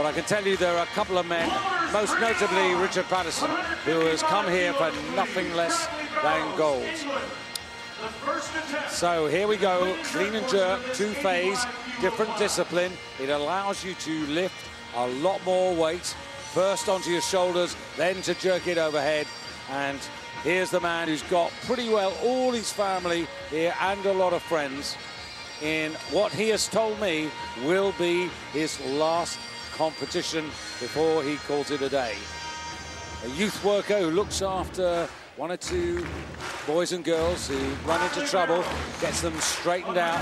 But I can tell you there are a couple of men, most notably Richard Patterson, who has come here for nothing less than gold. So here we go, clean and jerk, two-phase, different discipline. It allows you to lift a lot more weight, first onto your shoulders, then to jerk it overhead. And here's the man who's got pretty well all his family here and a lot of friends in what he has told me will be his last competition before he calls it a day. A youth worker who looks after one or two boys and girls who run into trouble, gets them straightened out,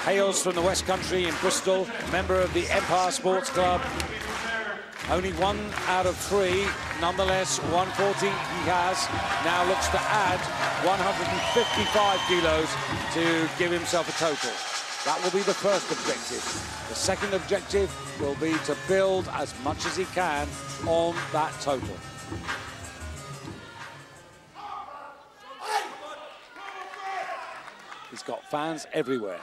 hails from the West Country in Bristol, member of the Empire Sports Club. Only 1 out of 3, nonetheless, 140 he has. Now looks to add 155 kilos to give himself a total. That will be the first objective. The second objective will be to build as much as he can on that total. He's got fans everywhere.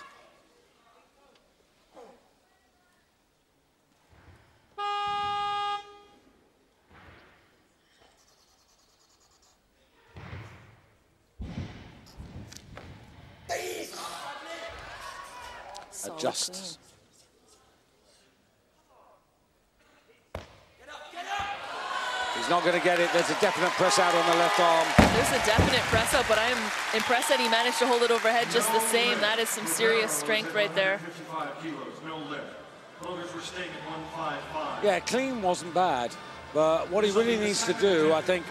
Adjusts. He's not going to get it. There's a definite press out on the left arm. There's a definite press out, but I'm impressed that he managed to hold it overhead just the same. That is some serious strength right there. Yeah, clean wasn't bad, but what he really needs to do, I think,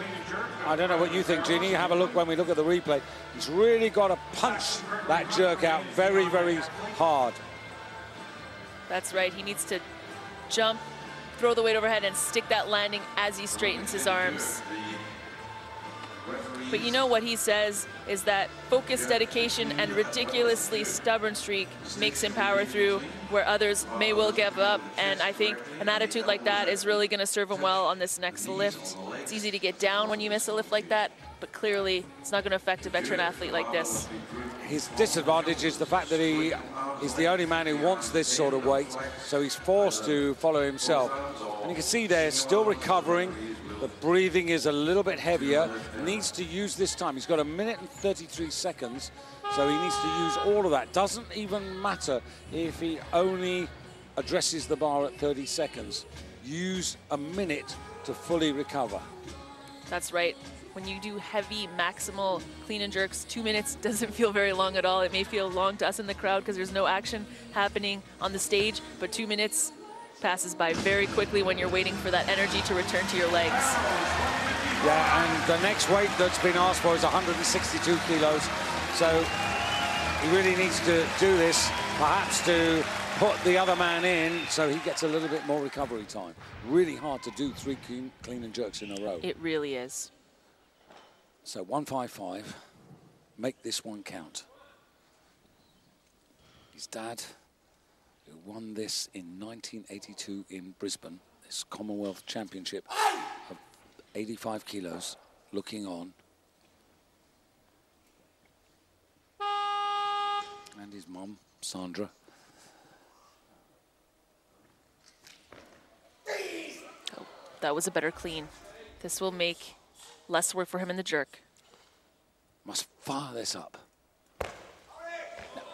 I don't know what you think, Jeannie, have a look when we look at the replay. He's really got to punch that jerk out very, very hard. That's right. He needs to jump, throw the weight overhead, and stick that landing as he straightens his arms. But you know what he says is that focus, dedication, and ridiculously stubborn streak makes him power through where others may well give up. And I think an attitude like that is really going to serve him well on this next lift. It's easy to get down when you miss a lift like that, but clearly it's not going to affect a veteran athlete like this. His disadvantage is the fact that he is the only man who wants this sort of weight, so he's forced to follow himself. And you can see there, still recovering. The breathing is a little bit heavier. Needs to use this time. He's got 1 minute and 33 seconds, so he needs to use all of that. Doesn't even matter if he only addresses the bar at 30 seconds. Use a minute to fully recover. That's right. When you do heavy maximal clean and jerks, 2 minutes doesn't feel very long at all. It may feel long to us in the crowd because there's no action happening on the stage, but 2 minutes passes by very quickly when you're waiting for that energy to return to your legs. Yeah, and the next weight that's been asked for is 162 kilos. So he really needs to do this, perhaps to put the other man in so he gets a little bit more recovery time. Really hard to do 3 clean and jerks in a row. It really is. So 155, make this one count. His dad, who won this in 1982 in Brisbane, this Commonwealth Championship of 85 kilos, looking on. And his mum, Sandra. Oh, that was a better clean. This will make less work for him in the jerk. Must fire this up.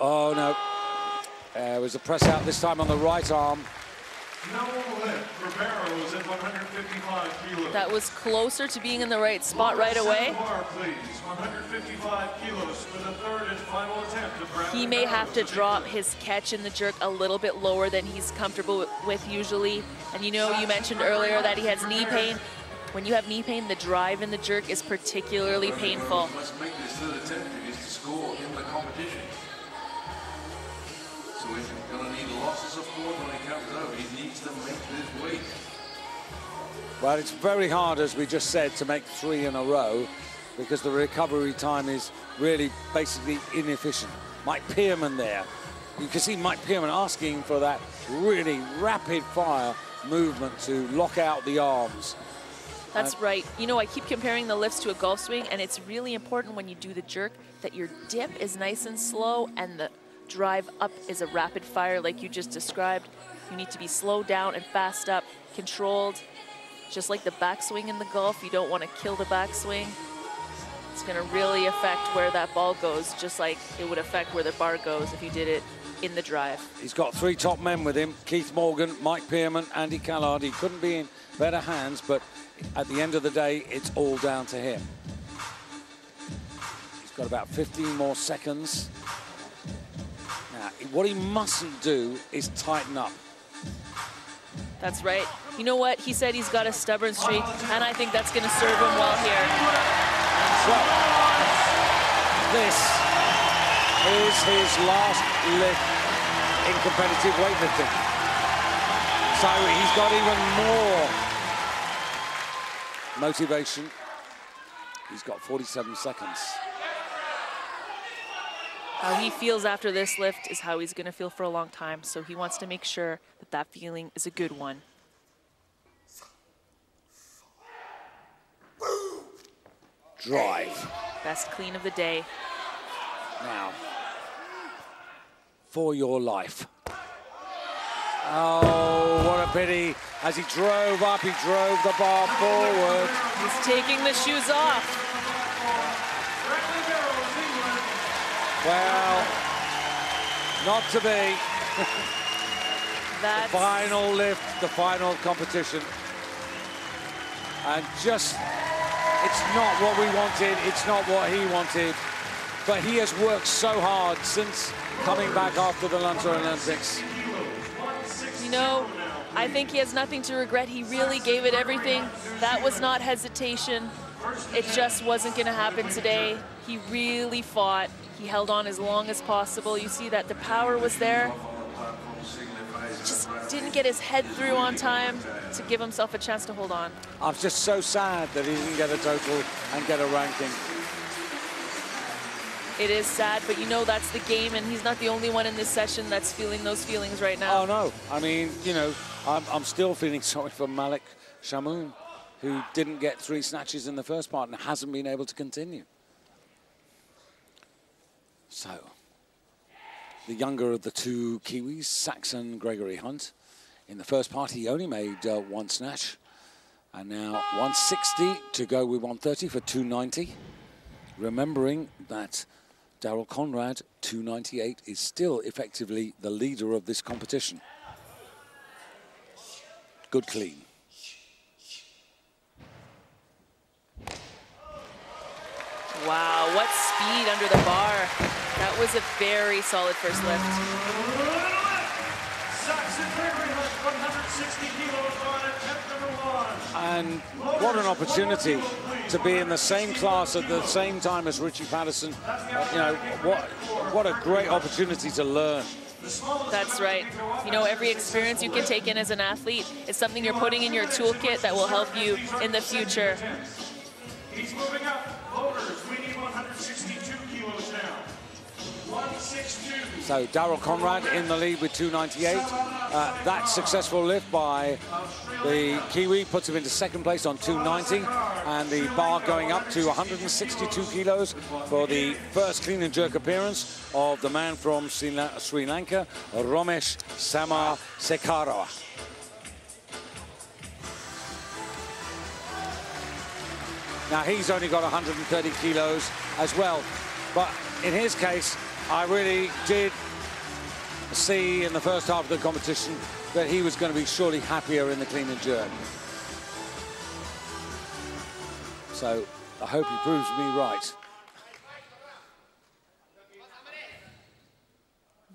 Oh, no. There was a press out this time on the right arm. That was closer to being in the right spot right away. He may have to drop his catch in the jerk a little bit lower than he's comfortable with usually. And you know, you mentioned earlier that he has knee pain. When you have knee pain, the drive in the jerk is particularly painful. Let's make this third attempt if he's to score in the competition. So he's going to need lots of support when he comes over. He needs to make this weight. Well, it's very hard, as we just said, to make 3 in a row because the recovery time is really basically inefficient. Mike Pearman there. You can see Mike Pearman asking for that really rapid fire movement to lock out the arms. That's right. You know, I keep comparing the lifts to a golf swing, and it's really important when you do the jerk that your dip is nice and slow and the drive up is a rapid fire like you just described. You need to be slowed down and fast up, controlled. Just like the backswing in the golf, you don't want to kill the backswing. It's going to really affect where that ball goes, just like it would affect where the bar goes if you did it in the drive. He's got 3 top men with him: Keith Morgan, Mike Pearman, Andy Callard. He couldn't be in better hands, but at the end of the day, it's all down to him. He's got about 15 more seconds. Now, what he mustn't do is tighten up. That's right. You know what? He said he's got a stubborn streak, and I think that's going to serve him well here. Well, this is his last lift in competitive weightlifting. So he's got even more motivation. He's got 47 seconds. How he feels after this lift is how he's going to feel for a long time, so he wants to make sure that that feeling is a good one. Drive. Best clean of the day. Now, for your life. Oh, what a pity. As he drove up, he drove the bar forward. He's taking the shoes off. Well, not to be. That's... The final lift, the final competition. And just, it's not what we wanted, it's not what he wanted. But he has worked so hard since coming back after the London Olympics. You know, I think he has nothing to regret. He really gave it everything. That was not hesitation. It just wasn't going to happen today. He really fought. He held on as long as possible. You see that the power was there. Just didn't get his head through on time to give himself a chance to hold on. I'm just so sad that he didn't get a total and get a ranking. It is sad, but you know that's the game, and he's not the only one in this session that's feeling those feelings right now. Oh, no. I mean, you know, I'm still feeling sorry for Malik Shamoun, who didn't get 3 snatches in the first part and hasn't been able to continue. So, the younger of the 2 Kiwis, Saxon Gregory Hunt. In the first part, he only made 1 snatch. And now 160 to go with 130 for 290. Remembering that Daryl Conrad, 298, is still effectively the leader of this competition. Good clean. Wow, what speed under the bar. That was a very solid first lift. And what an opportunity to be in the same class at the same time as Richie Patterson. You know, what a great opportunity to learn. That's right. You know, every experience you can take in as an athlete is something you're putting in your toolkit that will help you in the future. He's moving up. Voters, we need 162 kilos now. 162. So Daryl Conrad in the lead with 298. That successful lift by the Kiwi puts him into second place on 290, and the bar going up to 162 kilos for the first clean and jerk appearance of the man from Sri Lanka, Romesh Samasekara. Now, he's only got 130 kilos as well. But in his case, I really did see in the first half of the competition that he was going to be surely happier in the clean and jerk. So I hope he proves me right.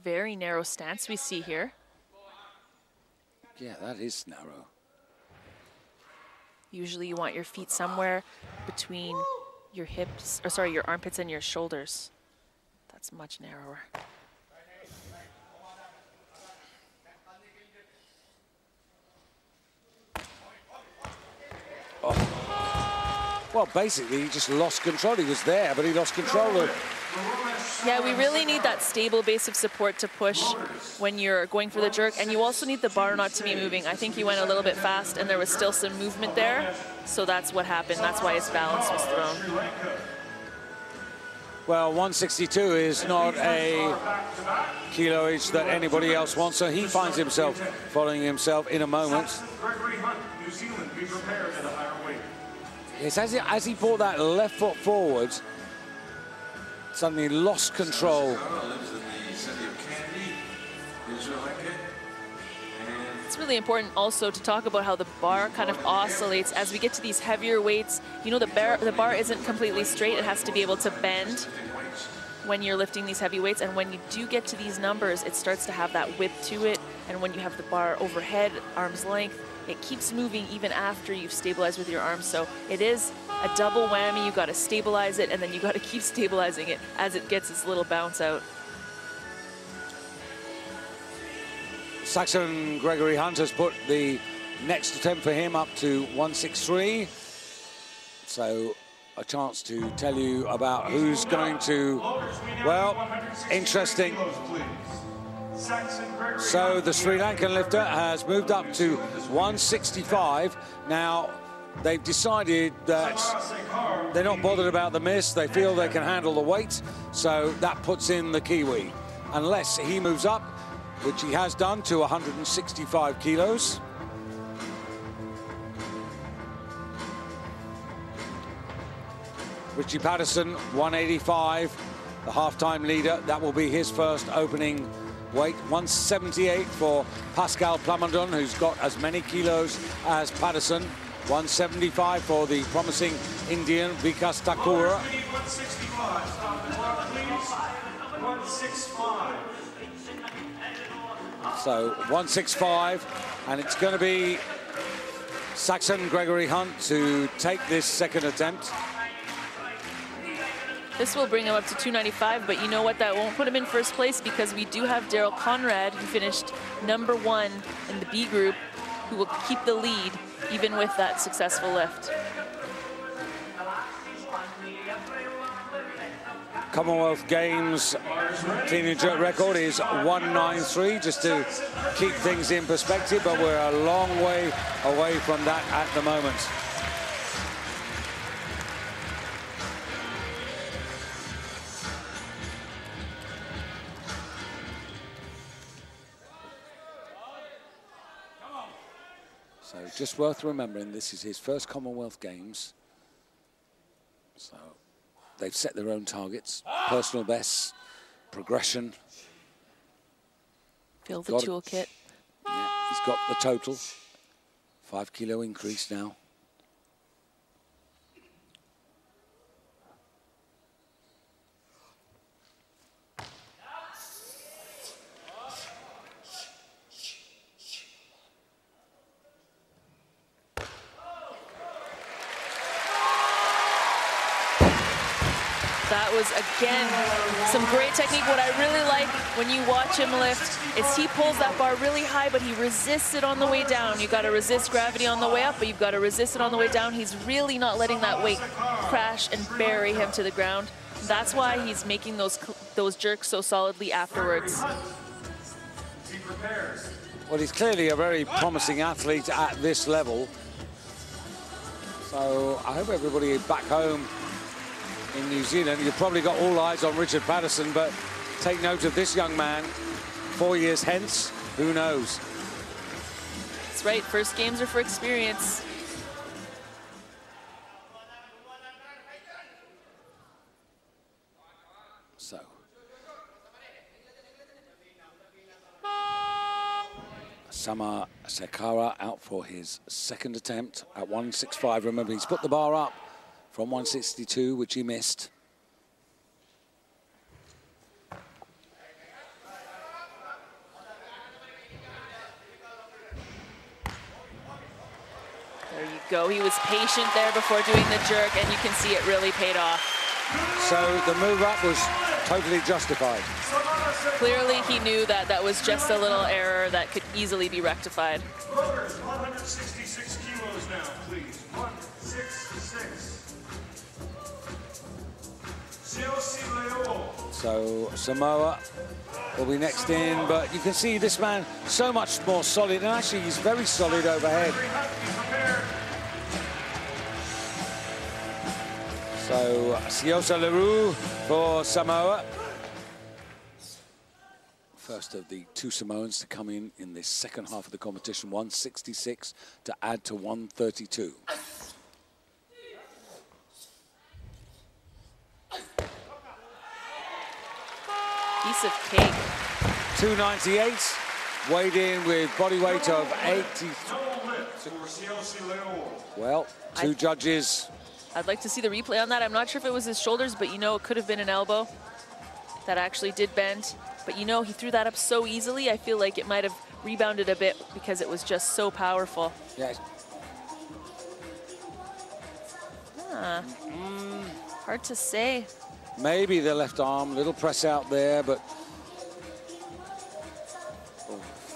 Very narrow stance we see here. Yeah, that is narrow. Usually you want your feet somewhere between your hips, or sorry, your armpits and your shoulders. That's much narrower. Oh. Well, basically, he just lost control. He was there, but he lost control of... Yeah, we really need that stable base of support to push when you're going for the jerk, and you also need the bar not to be moving. I think he went a little bit fast, and there was still some movement there, so that's what happened. That's why his balance was thrown. Well, 162 is not a kiloage that anybody else wants, so he finds himself following himself in a moment. Yes, as he brought that left foot forward, suddenly lost control. It's really important also to talk about how the bar kind of oscillates as we get to these heavier weights. You know, the bar isn't completely straight. It has to be able to bend when you're lifting these heavy weights. And when you do get to these numbers, it starts to have that whip to it. And when you have the bar overhead, arm's length, it keeps moving even after you've stabilized with your arms. So it is a double whammy. You've got to stabilize it, and then you've got to keep stabilizing it as it gets its little bounce out. Saxon Gregory Hunt has put the next attempt for him up to 163. So a chance to tell you about who's going to, well, interesting. So the Sri Lankan lifter has moved up to 165. Now, they've decided that they're not bothered about the miss. They feel they can handle the weight. So that puts in the Kiwi. Unless he moves up, which he has done, to 165 kilos. Richie Patterson, 185, the half-time leader. That will be his first opening weight. 178 for Pascal Plamondon, who's got as many kilos as Patterson. 175 for the promising Indian Vikas Thakura. 165. So 165, and it's going to be Saxon Gregory Hunt to take this second attempt. This will bring him up to 295, but you know what? That won't put him in first place because we do have Daryl Conrad, who finished #1 in the B group, who will keep the lead even with that successful lift. Commonwealth Games clean and jerk record is 193, just to keep things in perspective, but we're a long way away from that at the moment. So just worth remembering, this is his first Commonwealth Games. So they've set their own targets, personal bests, progression. Feel the toolkit. Yeah, he's got the total. 5 kilo increase now. That was, again, some great technique. What I really like when you watch him lift is he pulls that bar really high, but he resists it on the way down. You've got to resist gravity on the way up, but you've got to resist it on the way down. He's really not letting that weight crash and bury him to the ground. That's why he's making those jerks so solidly afterwards. Well, he's clearly a very promising athlete at this level. So I hope everybody back home in New Zealand, you've probably got all eyes on Richard Patterson, but take note of this young man. 4 years hence, who knows? That's right, first games are for experience. So Sama Sekara out for his second attempt at 165. Remember, he's put the bar up from 162, which he missed. There you go. He was patient there before doing the jerk, and you can see it really paid off. So the move up was totally justified. Clearly, he knew that that was just a little error that could easily be rectified. 166 kilos now, please. 166. So Samoa will be next in, but you can see this man so much more solid, and actually he's very solid overhead. So, Siosa Leroux for Samoa. First of the two Samoans to come in this second half of the competition, 166 to add to 132. Piece of cake. 298, weighed in with body weight of 80. Well, two judges. I'd like to see the replay on that. I'm not sure if it was his shoulders, but you know, it could have been an elbow that actually did bend. But you know, he threw that up so easily, I feel like it might have rebounded a bit because it was just so powerful. Yes. Hard to say. Maybe the left arm, little press out there, but I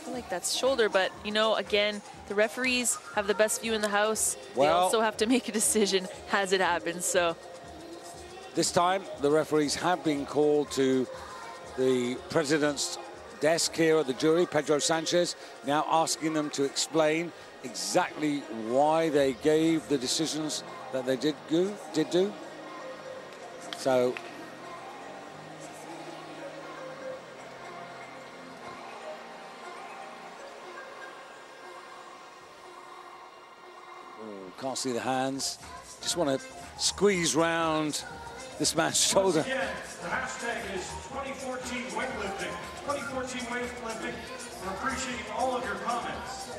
feel like that's shoulder, but you know, again, the referees have the best view in the house. They well, also have to make a decision as it happens, so. This time, the referees have been called to the president's desk here at the jury, Pedro Sanchez, now asking them to explain exactly why they gave the decisions that they did do. So, can't see the hands. Just want to squeeze round this man's shoulder. Once again, the hashtag is 2014 Weightlifting. 2014 Weightlifting. We're appreciating all of your comments.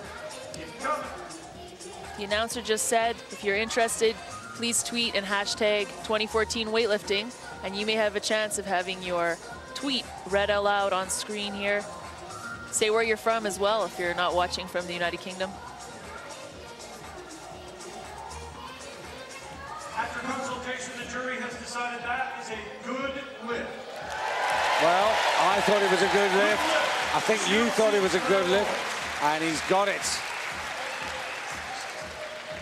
Keep coming. The announcer just said, if you're interested, please tweet and hashtag 2014 Weightlifting, and you may have a chance of having your tweet read aloud on screen here. Say where you're from as well if you're not watching from the United Kingdom. After consultation, the jury has decided that is a good lift. Well, I thought it was a good lift. I think you thought it was a good lift, and he's got it.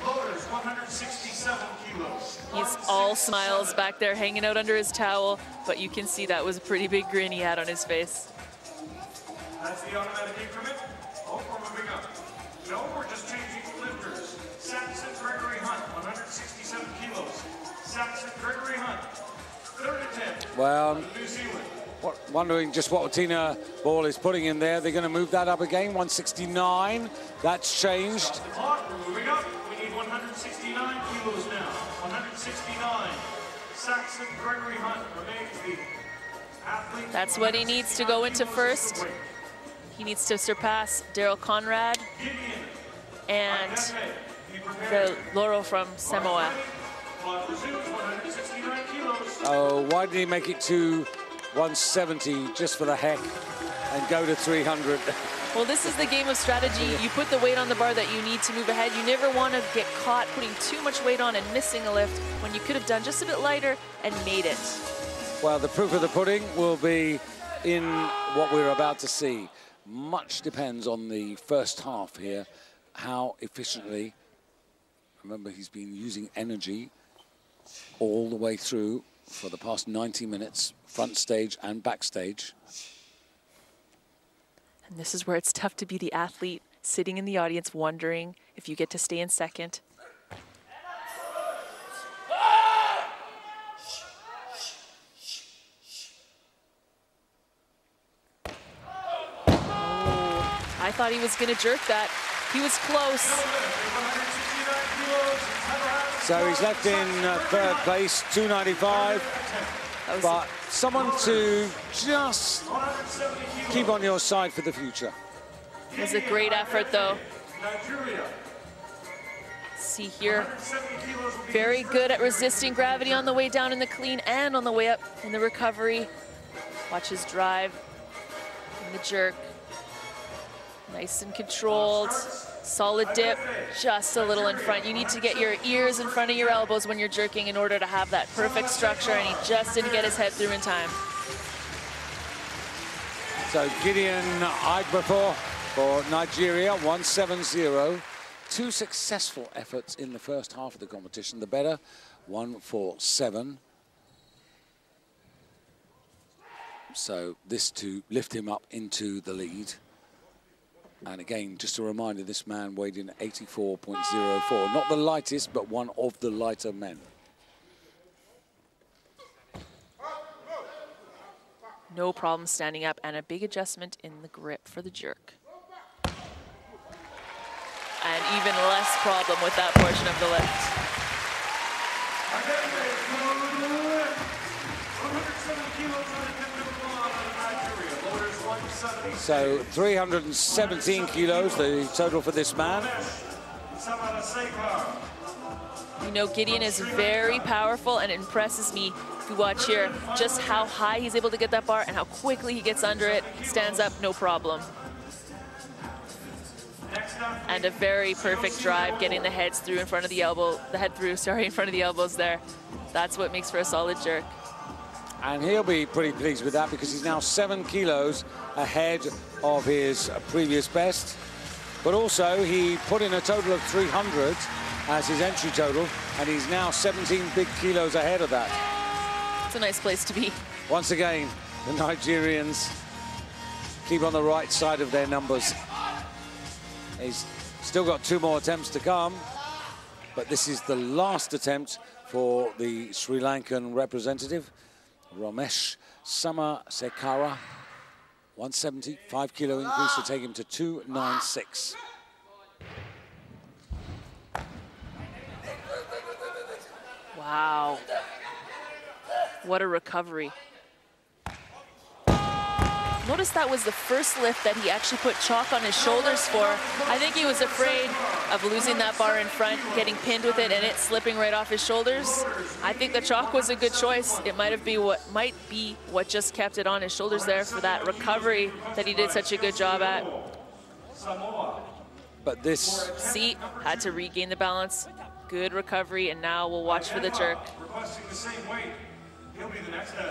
Loaders, 167 kilos. He's all smiles back there hanging out under his towel, but you can see that was a pretty big grin he had on his face. That's the automatic increment. Oh, we're moving up. No, we're just changing lifters. Saxon Gregory Hunt, 167 kilos. Saxon Gregory Hunt, third attempt. Well, New Zealand. wondering just what Tina Ball is putting in there. They're going to move that up again, 169. That's changed. The clock, we're moving up. We need 169 kilos now. 169. Saxon Gregory Hunt remains the athlete. That's what he needs to go into first. He needs to surpass Daryl Conrad and the Loro from Samoa. Oh, why did he make it to 170 just for the heck and go to 300? Well, this is the game of strategy. You put the weight on the bar that you need to move ahead. You never want to get caught putting too much weight on and missing a lift when you could have done just a bit lighter and made it. Well, the proof of the pudding will be in what we're about to see. Much depends on the first half here, how efficiently. Remember, he's been using energy all the way through for the past 90 minutes, front stage and backstage. And this is where it's tough to be the athlete sitting in the audience wondering if you get to stay in second. I thought he was going to jerk that. He was close. So he's left in third place, 295. But someone to just keep on your side for the future. It was a great effort, though. See here, very good at resisting gravity on the way down in the clean and on the way up in the recovery. Watch his drive and the jerk. Nice and controlled, solid dip, just a little in front. You need to get your ears in front of your elbows when you're jerking in order to have that perfect structure, and he just didn't get his head through in time. So Gideon Igbefor for Nigeria, 170. Two successful efforts in the first half of the competition. The better, 147. So this to lift him up into the lead. And again, just a reminder, this man weighed in 84.04. Not the lightest, but one of the lighter men. no problem standing up, and a big adjustment in the grip for the jerk. And even less problem with that portion of the lift. So 317 kilos, the total for this man. You know, Gideon is very powerful, and it impresses me, if you watch here, just how high he's able to get that bar and how quickly he gets under it, stands up, no problem. And a very perfect drive, getting the heads through in front of the elbow, the head through, sorry, in front of the elbows there. That's what makes for a solid jerk. And he'll be pretty pleased with that because he's now 7 kilos ahead of his previous best. But also, he put in a total of 300 as his entry total, and he's now 17 big kilos ahead of that. It's a nice place to be. Once again, the Nigerians keep on the right side of their numbers. He's still got 2 more attempts to come, but this is the last attempt for the Sri Lankan representative, Ramesh Samasekara. 170, 5 kilo increase to take him to 296. Wow. What a recovery. Notice that was the first lift that he actually put chalk on his shoulders for. I think he was afraid of losing that bar in front, getting pinned with it, and it slipping right off his shoulders. I think the chalk was a good choice. It might be what just kept it on his shoulders there for that recovery that he did such a good job at. But this... See, had to regain the balance. Good recovery, and now we'll watch for the jerk.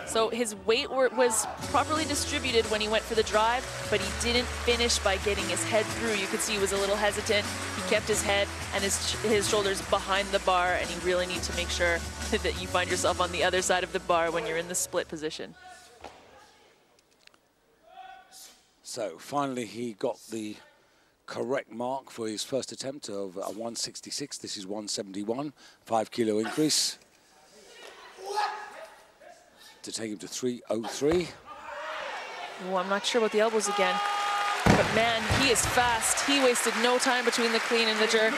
So his weight was properly distributed when he went for the drive, but he didn't finish by getting his head through. You could see he was a little hesitant. He kept his head and his shoulders behind the bar, and you really need to make sure that you find yourself on the other side of the bar when you're in the split position. So finally he got the correct mark for his first attempt of 166. This is 171, 5 kilo increase to take him to 303. Oh, I'm not sure about the elbows again. But man, he is fast. He wasted no time between the clean and the jerk.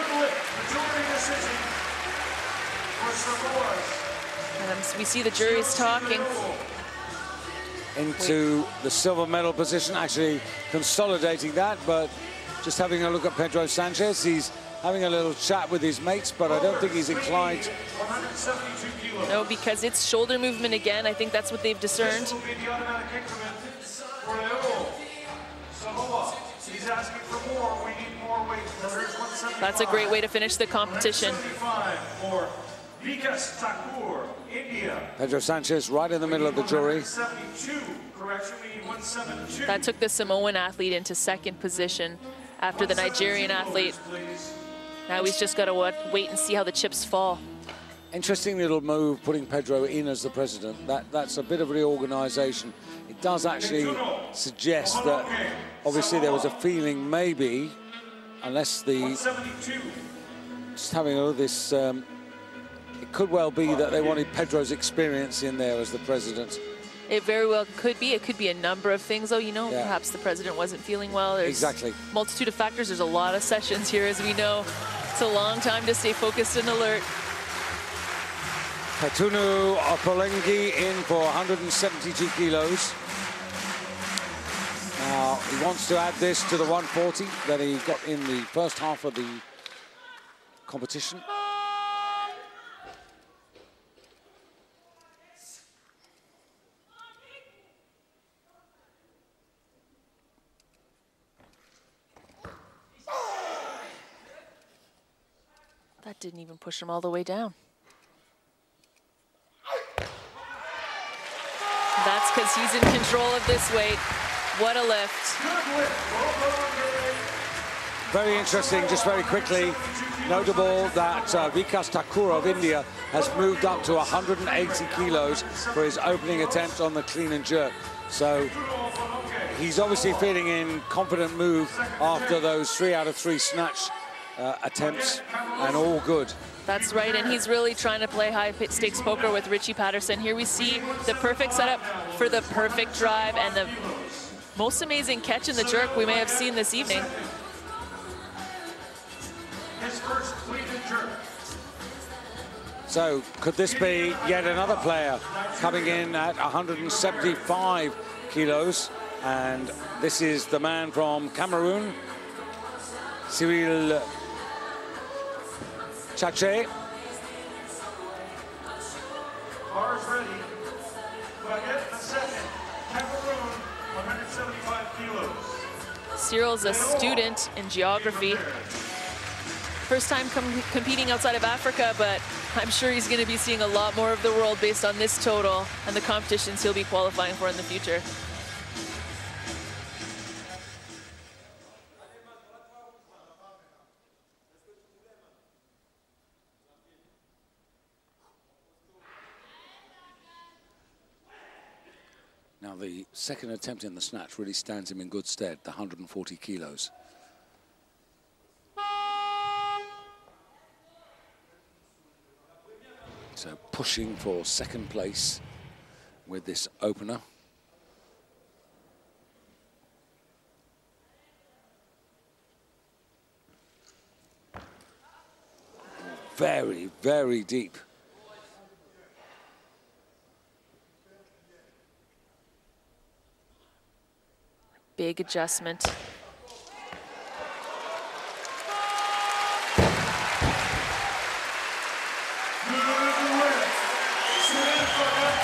And we see the jury's talking. Into the silver medal position, actually consolidating that, but just having a look at Pedro Sanchez. He's having a little chat with his mates, but I don't think he's inclined. No, because it's shoulder movement again. I think that's what they've discerned. That's a great way to finish the competition. Pedro Sanchez right in the middle of the jury. That took the Samoan athlete into second position after the Nigerian athlete. Now he's just got to wait and see how the chips fall. Interesting little move, putting Pedro in as the president. That's a bit of reorganization. It does actually suggest that obviously there was a feeling maybe, unless just having a look at this, it could well be that they wanted Pedro's experience in there as the president. It very well could be. It could be a number of things, though. You know, yeah. Perhaps the president wasn't feeling well. There's exactly. Multitude of factors. There's a lot of sessions here, as we know. It's a long time to stay focused and alert. Petunu Opolengi in for 172 kilos. Now, he wants to add this to the 140 that he got in the first half of the competition. That didn't even push him all the way down. That's because he's in control of this weight. What a lift. Very interesting, just very quickly, notable that Vikas Thakur of India has moved up to 180 kilos for his opening attempt on the clean and jerk. So he's obviously feeling in confident move after those 3 out of 3 snatch attempts, and all good. That's right, and he's really trying to play high-stakes poker with Richie Patterson. Here we see the perfect setup for the perfect drive and the most amazing catch in the jerk we may have seen this evening. His first clean and jerk. So could this be yet another player coming in at 175 kilos? And this is the man from Cameroon, Cyril Chache. Bars ready. Baguette the second. Cameroon, 175 kilos. Cyril's a student in geography. First time competing outside of Africa, but I'm sure he's going to be seeing a lot more of the world based on this total and the competitions he'll be qualifying for in the future. Now the second attempt in the snatch really stands him in good stead, the 140 kilos. So pushing for second place with this opener. Very, very deep. Big adjustment.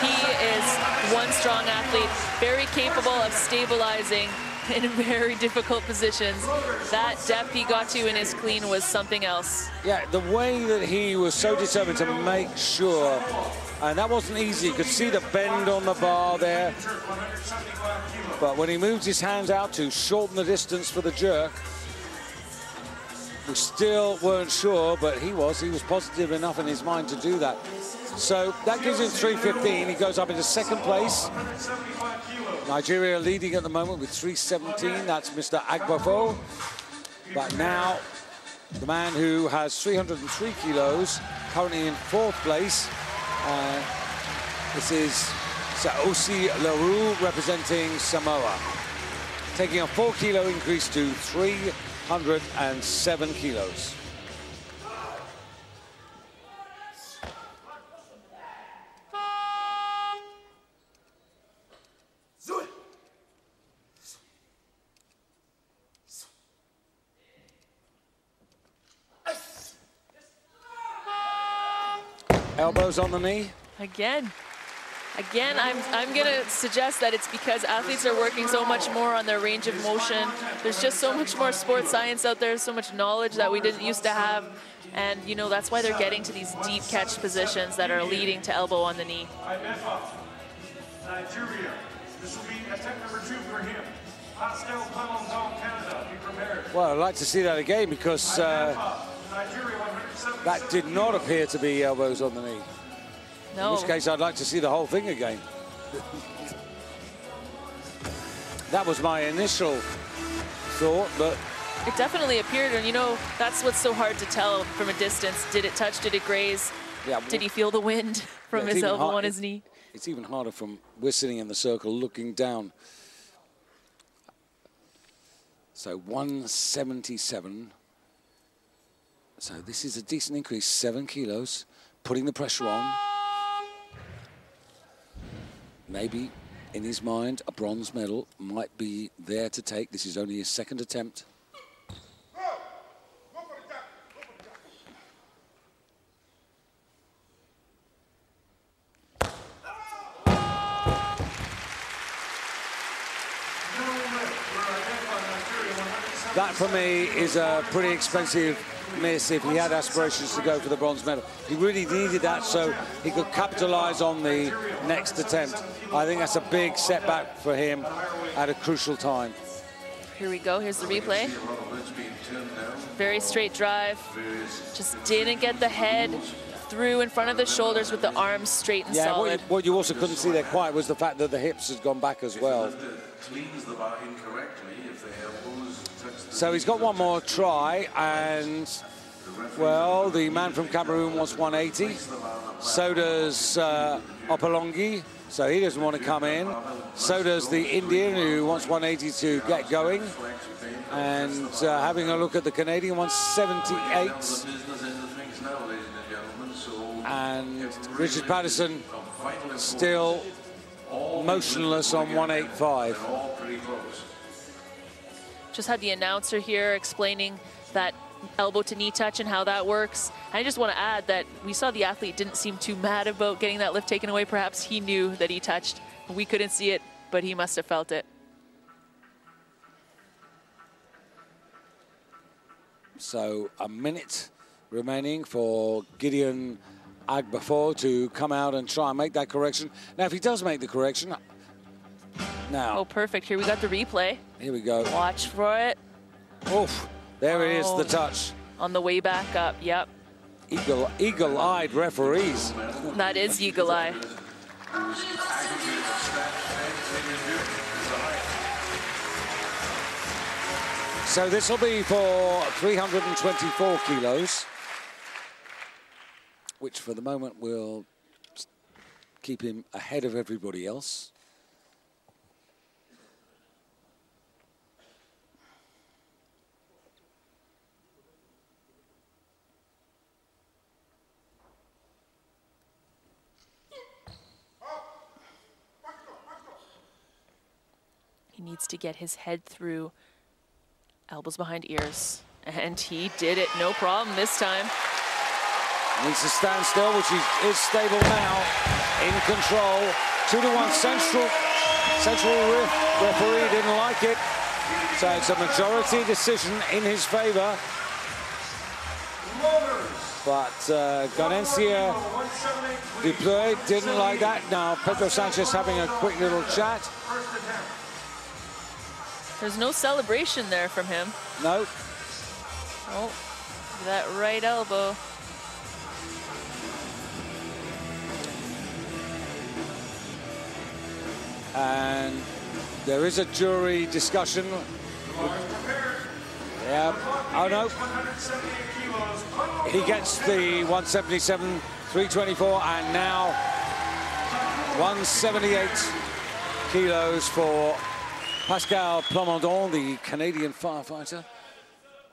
He is one strong athlete, very capable of stabilizing in very difficult positions. That depth he got to in his clean was something else. Yeah, the way that he was so determined to make sure, and that wasn't easy. You could see the bend on the bar there. But when he moved his hands out to shorten the distance for the jerk, we still weren't sure, but he was positive enough in his mind to do that. So that gives him 315. He goes up into second place. Nigeria leading at the moment with 317. That's Mr. Agbafo. But now the man who has 303 kilos, currently in fourth place. This is Saosi Leroux representing Samoa, taking a 4 kilo increase to 307 kilos. Elbows on the knee. Again, I'm going to suggest that it's because athletes are working so much more on their range of motion. There's just so much more sports science out there, so much knowledge that we didn't used to have. And, you know, that's why they're getting to these deep catch positions that are leading to elbow on the knee. Nigeria. This will be attempt number 2 for him. Pascal Clemenceau, Canada. Be prepared. Well, I'd like to see that again because that did not appear to be elbows on the knee. No. In which case, I'd like to see the whole thing again. That was my initial thought, but... It definitely appeared, and you know, that's what's so hard to tell from a distance. Did it touch, did it graze? Yeah, did he feel the wind from his elbow on his knee? It's even harder from, we're sitting in the circle looking down. So 177. So this is a decent increase, 7 kilos, putting the pressure on. Maybe in his mind, a bronze medal might be there to take. This is only his second attempt. That, for me, is a pretty expensive miss if he had aspirations to go for the bronze medal. He really needed that so he could capitalize on the next attempt. I think that's a big setback for him at a crucial time. Here we go. Here's the replay. Very straight drive. Just didn't get the head through in front of the shoulders with the arms straight and solid. What you also couldn't see there quite was the fact that the hips had gone back as well. So he's got one more try, and, well, the man from Cameroon wants 180. So does Opalongi, so he doesn't want to come in. So does the Indian, who wants 180 to get going. And having a look at the Canadian, 178. And Richard Patterson still motionless on 185. Just had the announcer here explaining that elbow to knee touch and how that works. And I just want to add that we saw the athlete didn't seem too mad about getting that lift taken away. Perhaps he knew that he touched. We couldn't see it, but he must have felt it. So a minute remaining for Gideon Agbafor to come out and try and make that correction. Now, if he does make the correction, now. Oh, perfect. Here we got the replay. Here we go. Watch for it. Oof, there it is, the touch. On the way back up, yep. Eagle-eyed referees. That is eagle-eye. So this will be for 324 kilos, which for the moment will keep him ahead of everybody else. He needs to get his head through, elbows behind ears. And he did it, no problem this time. Needs to stand still, which is stable now, in control. 2-1 central referee didn't like it. So it's a majority decision in his favor. But Ganencia Duplay didn't like that. Now Pedro Sanchez having a quick little chat. There's no celebration there from him. No. Oh, that right elbow. And there is a jury discussion. Yeah. Oh no. He gets the 177, 324, and now 178 kilos for Pascal Plamondon, the Canadian firefighter,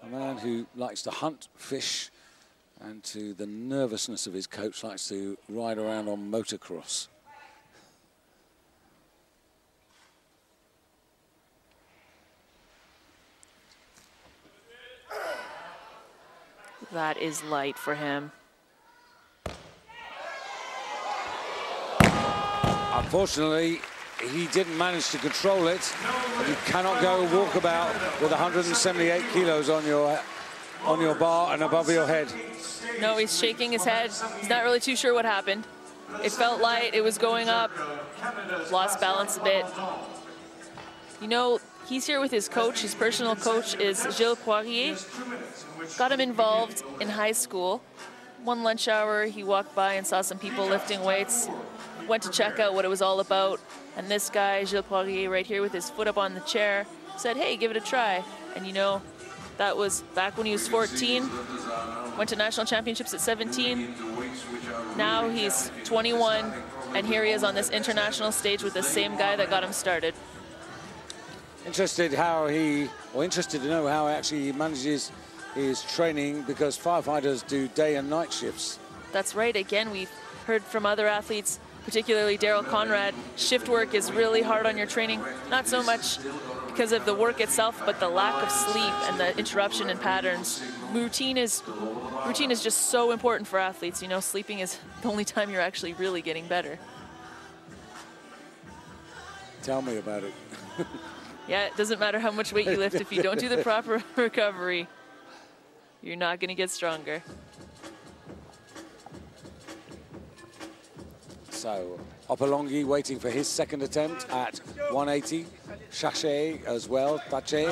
a man who likes to hunt, fish, and to the nervousness of his coach, likes to ride around on motocross. That is light for him. Unfortunately, he didn't manage to control it. You cannot go walkabout with 178 kilos on your bar and above your head. No, he's shaking his head. He's not really too sure what happened. It felt light, it was going up, lost balance a bit. You know, he's here with his coach. His personal coach is Gilles Poirier. Got him involved in high school. One lunch hour, he walked by and saw some people lifting weights, went to check out what it was all about. And this guy, Gilles Poirier, right here with his foot up on the chair, said, hey, give it a try. And you know, that was back when he was 14, went to national championships at 17. Now he's 21, and here he is on this international stage with the same guy that got him started. Interested to know how actually he manages his training, because firefighters do day and night shifts. That's right. Again, we've heard from other athletes, particularly Daryl Conrad, shift work is really hard on your training. Not so much because of the work itself, but the lack of sleep and the interruption in patterns. Routine is just so important for athletes. You know, sleeping is the only time you're actually really getting better. Tell me about it. Yeah, it doesn't matter how much weight you lift. If you don't do the proper recovery, you're not going to get stronger. So Opalongi waiting for his second attempt at 180. Chaché as well, Taché.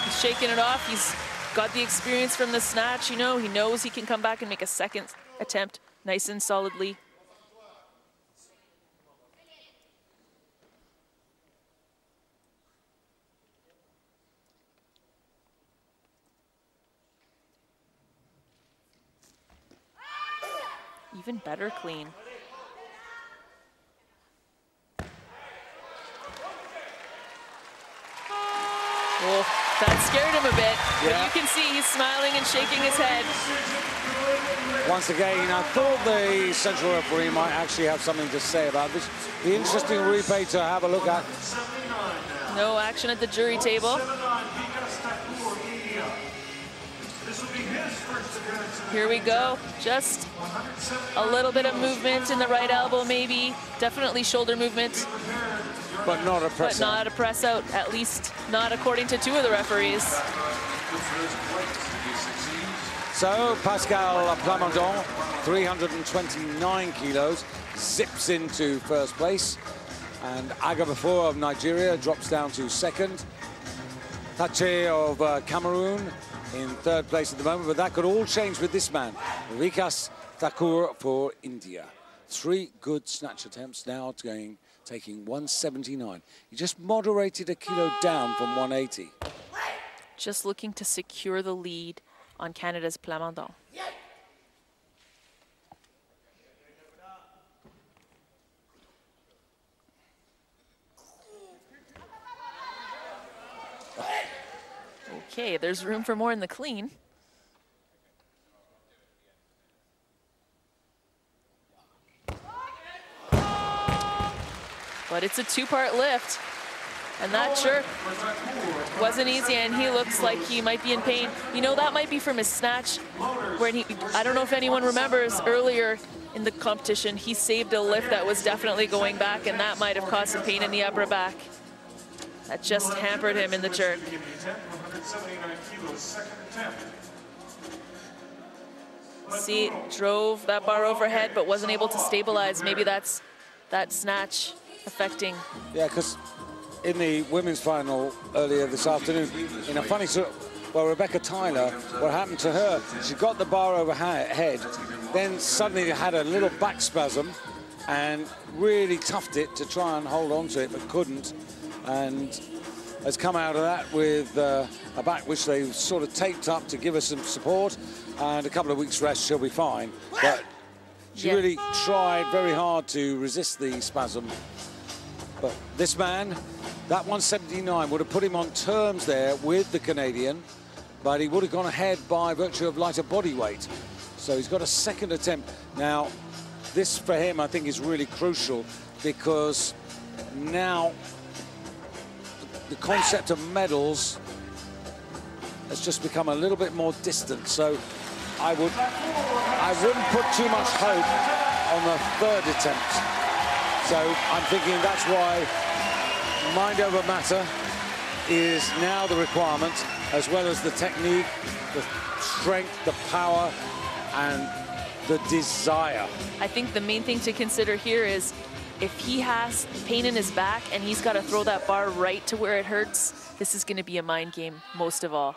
He's shaking it off. He's got the experience from the snatch. You know, he knows he can come back and make a second attempt nice and solidly. even better clean. Oh, that scared him a bit, but you can see he's smiling and shaking his head. Once again, I thought the central referee might actually have something to say about this. The interesting replay to have a look at. No action at the jury table. Here we go. Just a little bit of movement in the right elbow, maybe. Definitely shoulder movement. But not a press out. But not a press out, at least not according to 2 of the referees. So Pascal Plamondon, 329 kilos, zips into first place. And Agabafor of Nigeria drops down to second. Tache of Cameroon in third place at the moment, but that could all change with this man, Vikas Thakur for India. 3 good snatch attempts now taking 179. He just moderated a kilo down from 180. Just looking to secure the lead on Canada's Plamondon. Okay, there's room for more in the clean. But it's a 2-part lift. And that sure wasn't easy, and he looks like he might be in pain. You know, that might be from his snatch, where I don't know if anyone remembers earlier in the competition, he saved a lift that was definitely going back, and that might have caused some pain in the upper back. That just hampered him in the jerk. See, drove that bar overhead, but wasn't able to stabilize. Maybe that's that snatch affecting. Yeah, because in the women's final earlier this afternoon, in a funny sort of, well, Rebecca Tyler, what happened to her, she got the bar overhead, then suddenly had a little back spasm and really toughed it to try and hold on to it, but couldn't. And has come out of that with a back which they sort of taped up to give her some support, and a couple of weeks rest, she'll be fine. But she really tried very hard to resist the spasm. But this man, that 179 would have put him on terms there with the Canadian, but he would have gone ahead by virtue of lighter body weight. So he's got a second attempt. Now, this for him, I think, is really crucial, because now the concept of medals has just become a little bit more distant. So I wouldn't put too much hope on the third attempt. So I'm thinking that's why mind over matter is now the requirement, as well as the technique, the strength, the power, and the desire. I think the main thing to consider here is if he has pain in his back and he's got to throw that bar right to where it hurts, this is going to be a mind game most of all.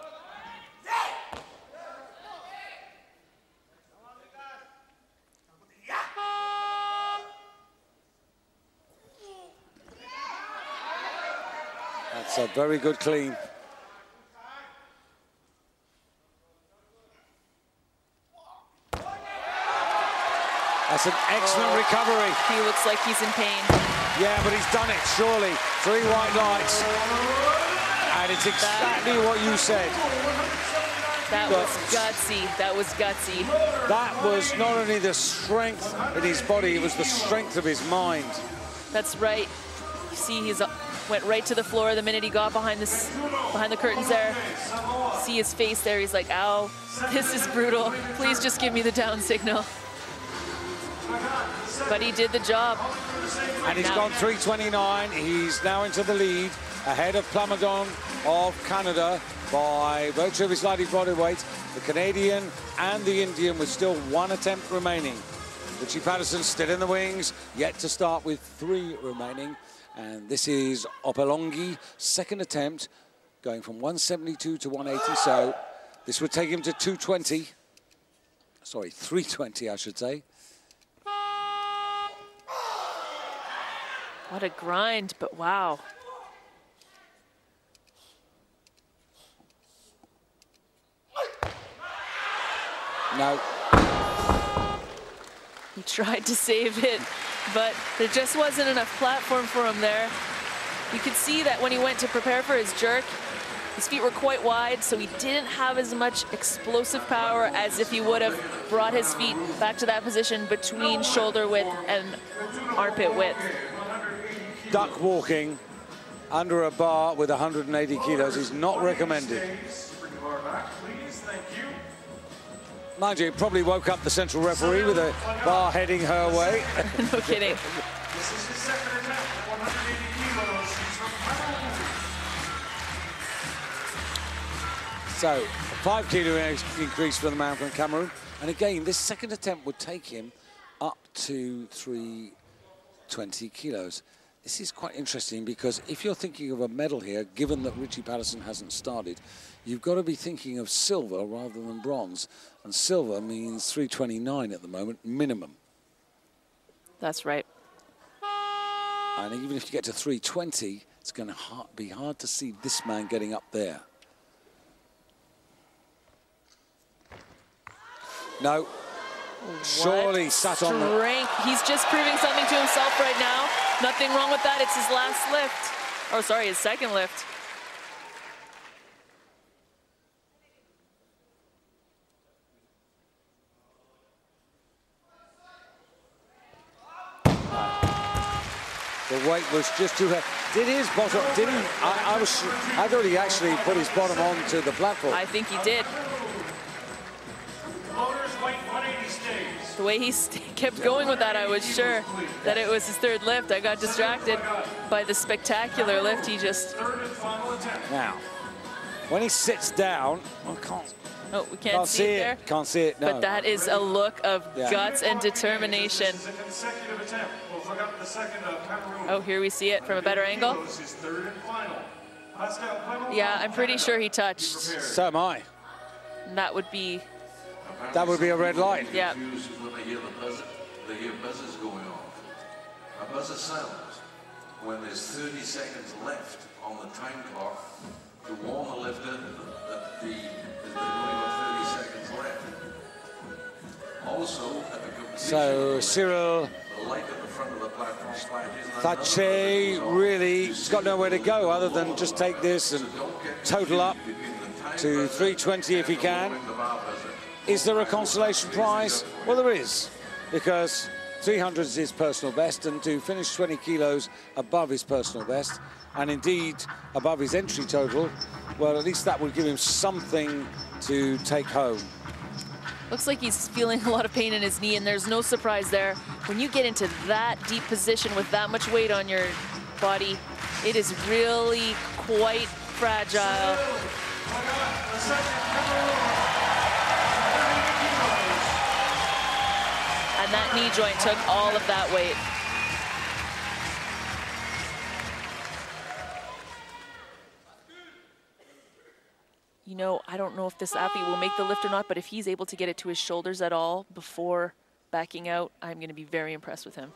That's a very good clean. That's an excellent recovery. He looks like he's in pain. Yeah, but he's done it, surely. 3 white lights. And it's exactly what you said. That was gutsy. That was gutsy. That was not only the strength in his body, it was the strength of his mind. That's right. You see, he's went right to the floor the minute he got behind the curtains there. See his face there. He's like, ow, this is brutal. Please just give me the down signal. But he did the job. And he's gone 329. He's now into the lead, ahead of Plamondon of Canada by virtue of his lighted body weight. The Canadian and the Indian with still 1 attempt remaining. Richie Patterson still in the wings, yet to start with 3 remaining. And this is Opelongi, second attempt, going from 172 to 180. So this would take him to 220. Sorry, 320, I should say. What a grind, but wow. No. You tried to save it, but there just wasn't enough platform for him there. You could see that when he went to prepare for his jerk, his feet were quite wide, so he didn't have as much explosive power as if he would have brought his feet back to that position between shoulder width and armpit width. Duck walking under a bar with 180 kilos is not recommended. Mind you, it probably woke up the central referee with a bar heading her way. No kidding. This is his second attempt at 180 kilos. He's from Cameroon. So, a 5 kilo increase for the man from Cameroon. And again, this second attempt would take him up to 320 kilos. This is quite interesting because if you're thinking of a medal here, given that Richie Patterson hasn't started, you've got to be thinking of silver rather than bronze. And silver means 329 at the moment, minimum. That's right. And even if you get to 320, it's going to be hard to see this man getting up there. No. Surely sat on the... He's just proving something to himself right now. Nothing wrong with that. It's his last lift. Oh, sorry, his second lift. The weight was just too heavy. Did his bottom, did he? I thought he actually put his bottom onto the platform. I think he did. The way he kept going with that, I was sure that it was his third lift. I got distracted by the spectacular lift he just... Now, when he sits down, Oh, we can't see it there. Can't see it, no. But that is a look of guts and determination. Oh, here we see it from a better angle. Yeah, I'm pretty sure he touched. So am I. And that would be... That would be a red light. Yeah. When they hear the buzzer, they hear buzzers going off. A buzzer sounds when there's 30 seconds left on the time clock to warn the lifter that they've only got 30 seconds left. Also, at the completion, So Cyril the light at the front of the platform flashes. Thatche really has got nowhere to go other than just take this and total up to 320 if he can. Is there a consolation prize? Well, there is, because 300 is his personal best, and to finish 20 kilos above his personal best, and indeed above his entry total, well, at least that would give him something to take home. Looks like he's feeling a lot of pain in his knee, and there's no surprise there. When you get into that deep position with that much weight on your body, it is really quite fragile. And that knee joint took all of that weight. You know, I don't know if this athlete will make the lift or not, but if he's able to get it to his shoulders at all before backing out, I'm going to be very impressed with him.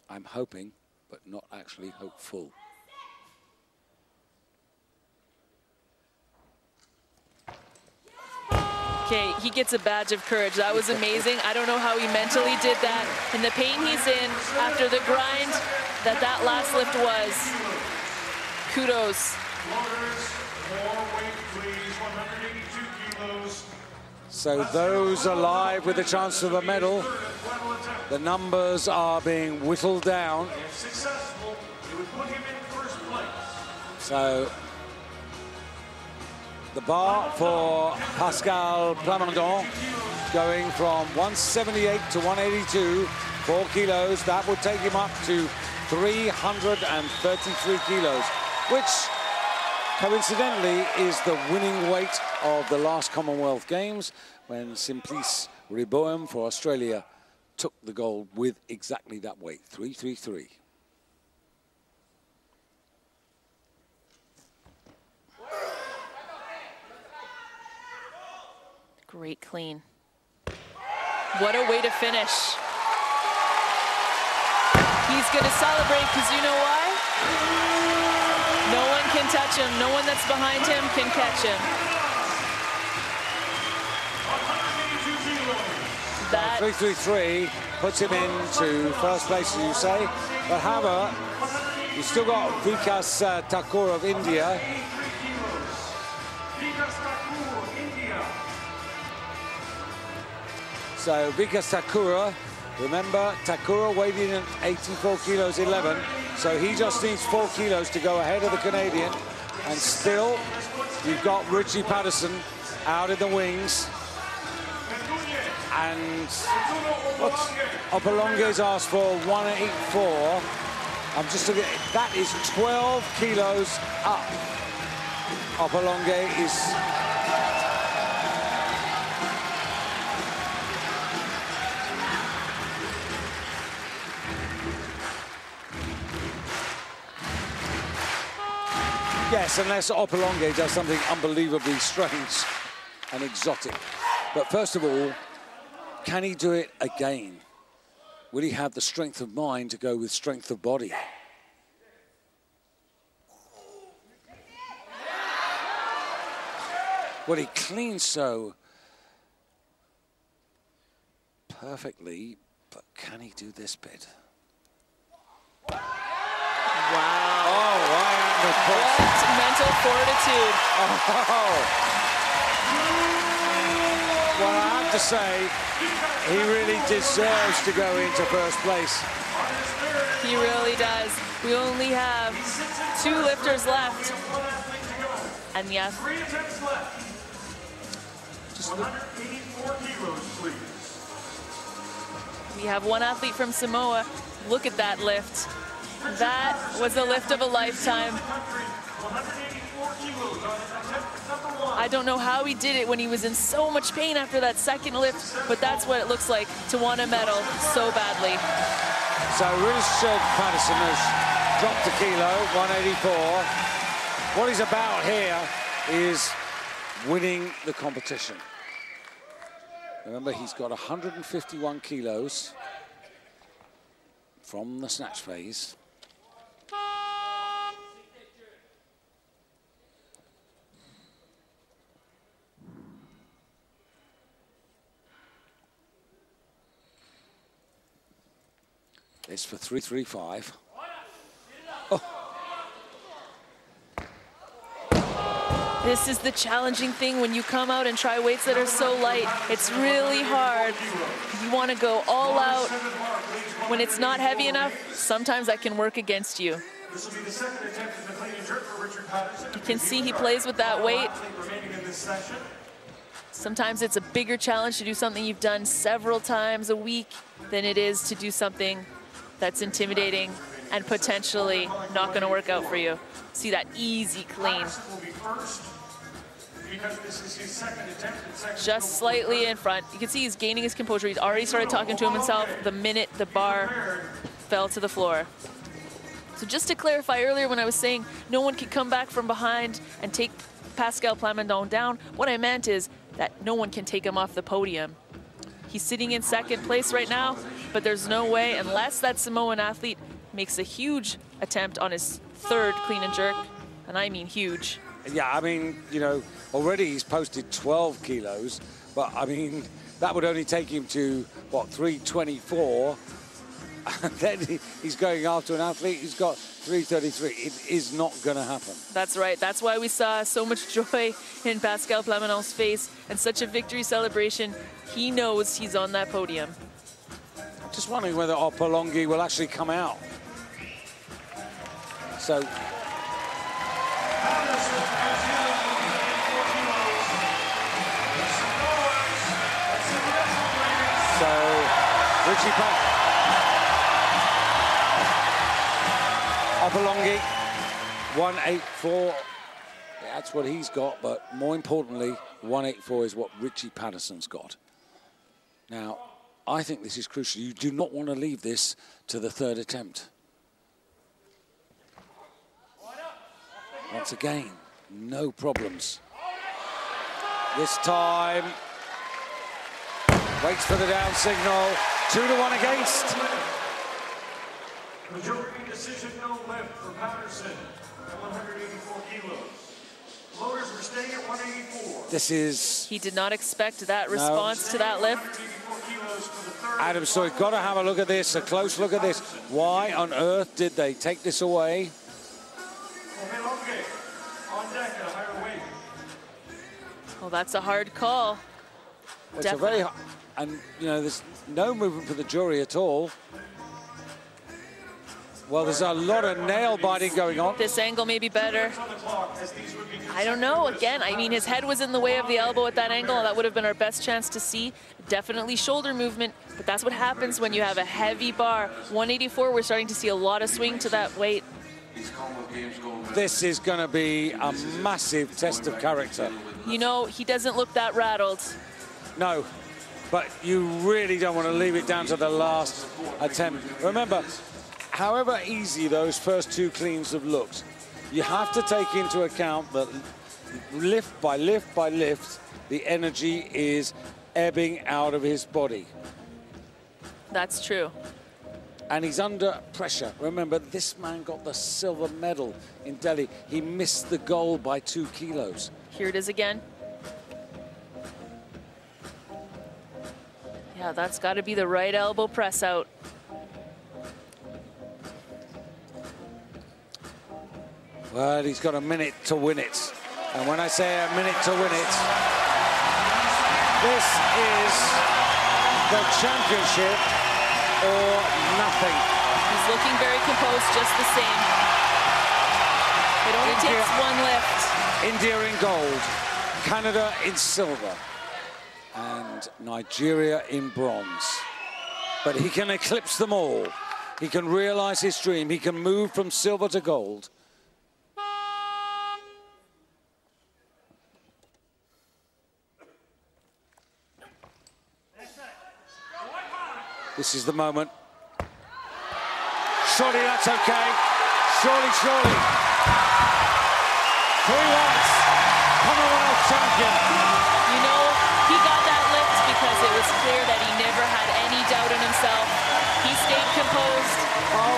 I'm hoping, but not actually hopeful. Okay, he gets a badge of courage. That was amazing. I don't know how he mentally did that. And the pain he's in after the grind that last lift was. Kudos. So those alive with a chance of a medal, the numbers are being whittled down. So the bar for Pascal Plamondon going from 178 to 182, 4 kilos. That would take him up to 333 kilos, which coincidentally is the winning weight of the last Commonwealth Games when Simplice Riboam for Australia took the gold with exactly that weight, 333. Great clean. What a way to finish. He's going to celebrate because you know why? No one can touch him. No one that's behind him can catch him. That 333 puts him into first place, as you say. But however, you've still got Vikas Thakur of India. So Vikas Thakur, remember, Thakur weighed in at 84 kilos 11. So he just needs 4 kilos to go ahead of the Canadian. And still, you've got Richie Patterson out in the wings. And what Opolonge's asked for 184. I'm just looking at that is 12 kilos up. Opolonge is yes, unless Opolonge does something unbelievably strange and exotic. But first of all, can he do it again? Will he have the strength of mind to go with strength of body? Well, he cleans so perfectly, but can he do this bit? Wow. Oh, right at the cross. What mental fortitude. Oh. Well, I have to say, he really deserves to go into first place. He really does. We only have 2 lifters left. And yes. 3 attempts left. 184 kilos, please. We have 1 athlete from Samoa. Look at that lift. That was a lift of a lifetime. 184 kilos on attempt number 1. I don't know how he did it when he was in so much pain after that second lift, but that's what it looks like to want a medal so badly. So Richard Patterson has dropped a kilo, 184. What he's about here is winning the competition. Remember, he's got 151 kilos from the snatch phase. It's for 335. Oh. This is the challenging thing when you come out and try weights that are so light. It's really hard. You want to go all out. When it's not heavy enough, sometimes that can work against you. This will be the second attempt in the clean and jerk for Richard Patterson. You can see he plays with that weight. Sometimes it's a bigger challenge to do something you've done several times a week than it is to do something that's intimidating and potentially not going to work out for you. See that easy clean. Just slightly in front. You can see he's gaining his composure. He's already started talking to himself the minute the bar fell to the floor. So just to clarify earlier when I was saying no one can come back from behind and take Pascal Plamondon down, what I meant is that no one can take him off the podium. He's sitting in second place right now, but there's no way unless that Samoan athlete makes a huge attempt on his 3rd clean and jerk, and I mean huge. Yeah, I mean, you know, already he's posted 12 kilos, but I mean, that would only take him to, what, 324? And then he's going after an athlete who's got 333. It is not going to happen. That's right. That's why we saw so much joy in Pascal Plamondon's face and such a victory celebration. He knows he's on that podium. I'm just wondering whether Opolonge will actually come out. So Richie Opolonge, 184. That's what he's got, but more importantly, 184 is what Richie Patterson's got. Now, I think this is crucial. You do not want to leave this to the 3rd attempt. Once again, no problems. This time, waits for the down signal. 2-1 against. Majority decision no lift for Patterson at 184 kilos. Floaters were staying at 184. This is... He did not expect that response to that lift. Adam, so we've got to have a look at this, a close look at this. Why on earth did they take this away? Well, that's a hard call. It's a very, and you know, there's no movement for the jury at all. Well, there's a lot of nail biting going on. This angle may be better. I don't know. Again, I mean, his head was in the way of the elbow at that angle. That would have been our best chance to see. Definitely shoulder movement, but that's what happens when you have a heavy bar. 184, we're starting to see a lot of swing to that weight. This is going to be a massive test of character. You know, he doesn't look that rattled. No, but you really don't want to leave it down to the last attempt. Remember, however easy those first two cleans have looked, you have to take into account that lift by lift by lift, the energy is ebbing out of his body. That's true. And he's under pressure. Remember, this man got the silver medal in Delhi. He missed the gold by 2 kilos. Here it is again. Yeah, that's got to be the right elbow press out. Well, he's got a minute to win it. And when I say a minute to win it, this is the championship or nothing. He's looking very composed, just the same. It only takes one lift. India in gold, Canada in silver, and Nigeria in bronze. But he can eclipse them all. He can realize his dream. He can move from silver to gold. This is the moment. Surely that's okay. Surely, surely. 3 once, Commonwealth champion. You know, he got that lift because it was clear that he never had any doubt in himself. He stayed composed. Oh.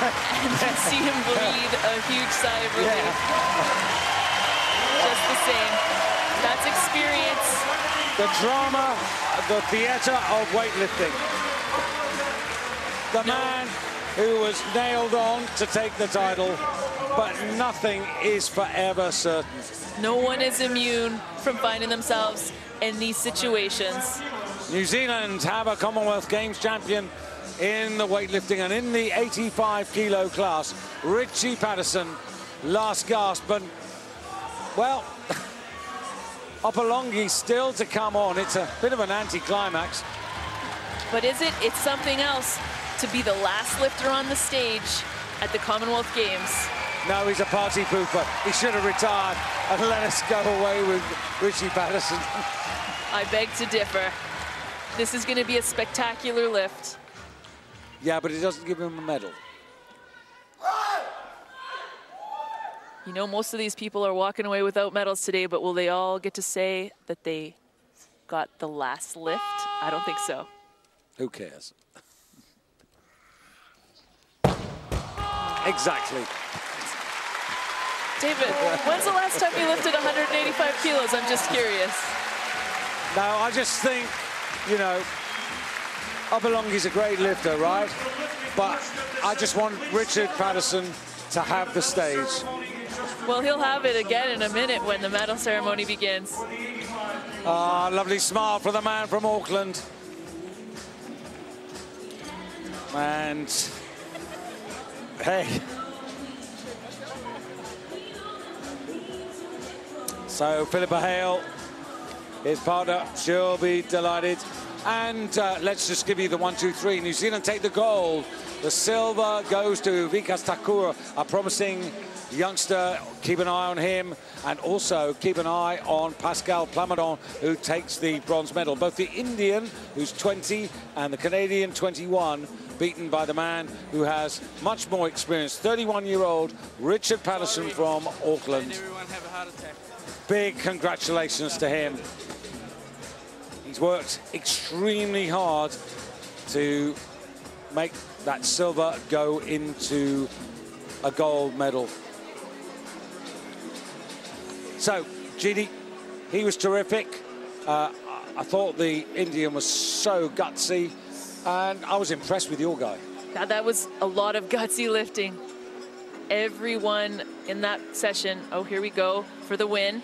And you see him breathe a huge sigh of relief. Just the same. That's experience. The drama, the theater of weightlifting. The man who was nailed on to take the title, but nothing is forever certain. No one is immune from finding themselves in these situations. New Zealand have a Commonwealth Games champion in the weightlifting and in the 85 kilo class. Richie Patterson, last gasp, and well, Opalongi still to come on. It's a bit of an anticlimax. But is it? It's something else to be the last lifter on the stage at the Commonwealth Games. No, he's a party pooper. He should have retired and let us go away with Richie Patterson. I beg to differ. This is going to be a spectacular lift. Yeah, but it doesn't give him a medal. You know, most of these people are walking away without medals today, but will they all get to say that they got the last lift? I don't think so. Who cares? Exactly. David, when's the last time you lifted 185 kilos? I'm just curious. No, I just think, you know, Opalongi's a great lifter, right? But I just want Richard Patterson to have the stage. Well, he'll have it again in a minute when the medal ceremony begins. Ah, lovely smile for the man from Auckland. And, hey. So, Philippa Hale, his partner, she'll be delighted. And let's just give you the 1, 2, 3. New Zealand take the gold. The silver goes to Vikas Thakur, a promising youngster. Keep an eye on him, and also keep an eye on Pascal Plamondon, who takes the bronze medal. Both the Indian, who's 20, and the Canadian, 21, beaten by the man who has much more experience, 31-year-old Richard Patterson from Auckland. Big congratulations to him. He's worked extremely hard to make that silver go into a gold medal. So, GD, he was terrific. I thought the Indian was so gutsy, and I was impressed with your guy. Yeah, that was a lot of gutsy lifting. Everyone in that session, oh, here we go for the win.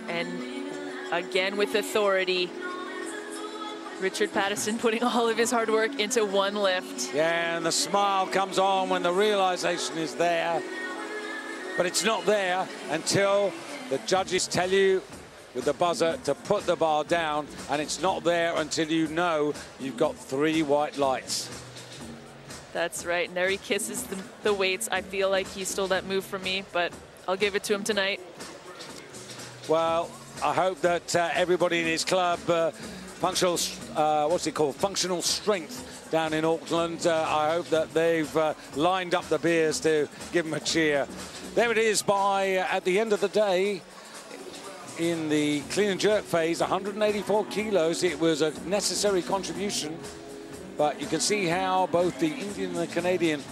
And again with authority, Richard Pattison putting all of his hard work into one lift. Yeah, and the smile comes on when the realization is there. But it's not there until the judges tell you with the buzzer to put the bar down, and it's not there until you know you've got 3 white lights. That's right, and there he kisses the weights. I feel like he stole that move from me, but I'll give it to him tonight. Well, I hope that everybody in his club, functional, what's it called, functional strength down in Auckland, I hope that they've lined up the beers to give him a cheer. There it is at the end of the day, in the clean and jerk phase, 184 kilos. It was a necessary contribution, but you can see how both the Indian and the Canadian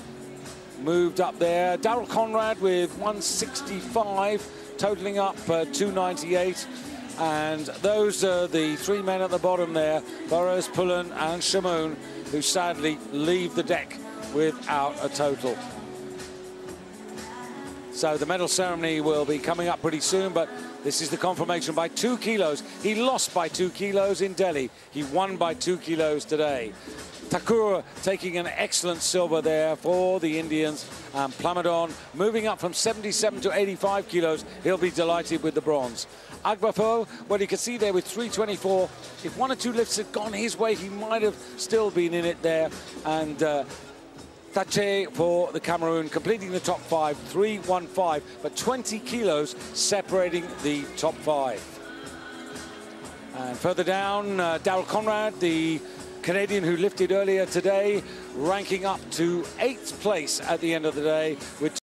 moved up there. Daryl Conrad with 165, totaling up 298. And those are the 3 men at the bottom there, Burrows, Pullen and Shamoon, who sadly leave the deck without a total. So the medal ceremony will be coming up pretty soon, but this is the confirmation by 2 kilos. He lost by 2 kilos in Delhi. He won by 2 kilos today. Thakur taking an excellent silver there for the Indians. And Plamadon moving up from 77 to 85 kilos. He'll be delighted with the bronze. Agbafo, well, you can see there with 324. If 1 or 2 lifts had gone his way, he might have still been in it there. And Tache for the Cameroon, completing the top 5, 315, but 20 kilos separating the top 5. And further down, Daryl Conrad, the Canadian who lifted earlier today, ranking up to 8th place at the end of the day with